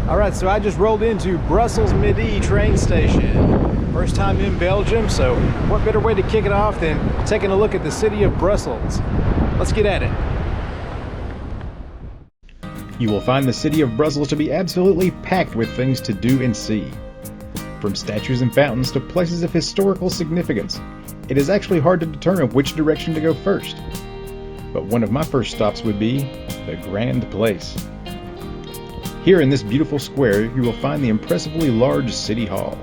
Alright, so I just rolled into Brussels Midi train station. First time in Belgium, so what better way to kick it off than taking a look at the city of Brussels. Let's get at it. You will find the city of Brussels to be absolutely packed with things to do and see. From statues and fountains to places of historical significance, it is actually hard to determine which direction to go first. But one of my first stops would be the Grand Place. Here in this beautiful square, you will find the impressively large City Hall.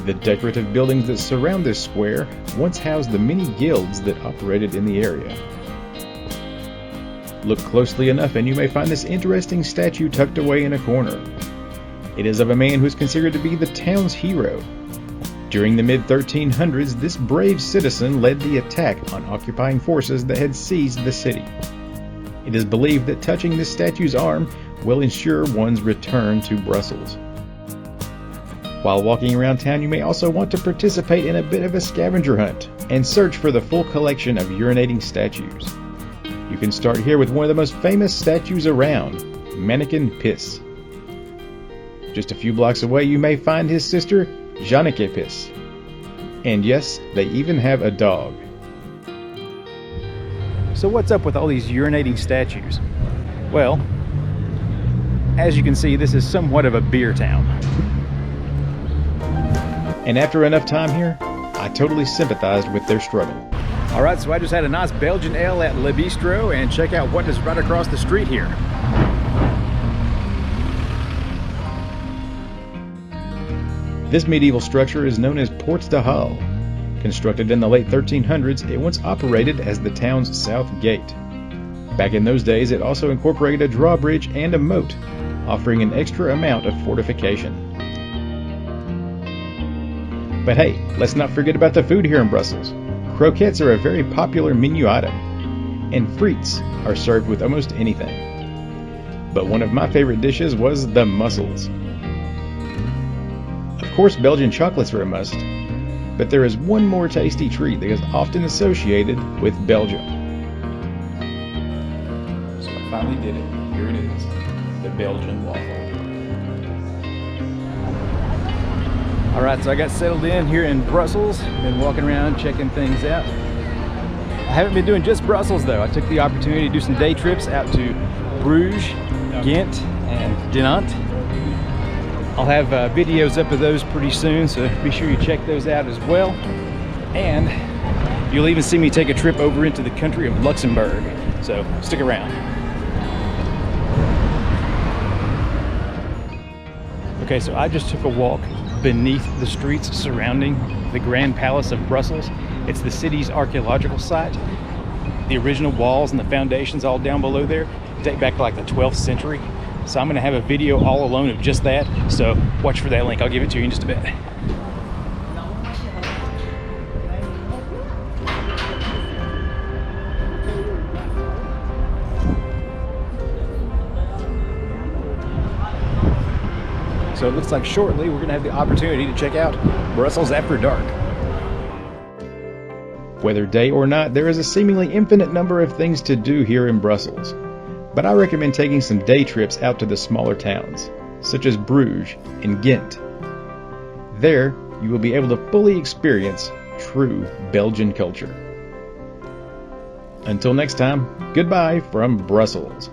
The decorative buildings that surround this square once housed the many guilds that operated in the area. Look closely enough and you may find this interesting statue tucked away in a corner. It is of a man who is considered to be the town's hero. During the mid-1300s, this brave citizen led the attack on occupying forces that had seized the city. It is believed that touching this statue's arm will ensure one's return to Brussels. While walking around town, you may also want to participate in a bit of a scavenger hunt and search for the full collection of urinating statues. You can start here with one of the most famous statues around, Manneken Pis. Just a few blocks away, you may find his sister, Jeanneke Pis. And yes, they even have a dog. So what's up with all these urinating statues? Well, as you can see, this is somewhat of a beer town. And after enough time here, I totally sympathized with their struggle. Alright, so I just had a nice Belgian ale at Le Bistro, and check out what is right across the street here. This medieval structure is known as Porte de Hal. Constructed in the late 1300s, it once operated as the town's south gate. Back in those days, it also incorporated a drawbridge and a moat, offering an extra amount of fortification. But hey, let's not forget about the food here in Brussels. Croquettes are a very popular menu item, and frites are served with almost anything. But one of my favorite dishes was the mussels. Of course, Belgian chocolates are a must, but there is one more tasty treat that is often associated with Belgium. So I finally did it. Here it is, the Belgian waffle. Alright, so I got settled in here in Brussels. Been walking around checking things out. I haven't been doing just Brussels though. I took the opportunity to do some day trips out to Bruges, Ghent, and Dinant. I'll have videos up of those pretty soon, so be sure you check those out as well. And you'll even see me take a trip over into the country of Luxembourg, so stick around. Okay, so I just took a walk beneath the streets surrounding the Grand Palace of Brussels. It's the city's archaeological site. The original walls and the foundations all down below there date back to like the 12th century. So I'm going to have a video all alone of just that, so watch for that link. I'll give it to you in just a bit. So it looks like shortly we're going to have the opportunity to check out Brussels after dark. Whether day or night, there is a seemingly infinite number of things to do here in Brussels. But I recommend taking some day trips out to the smaller towns, such as Bruges and Ghent. There, you will be able to fully experience true Belgian culture. Until next time, goodbye from Brussels.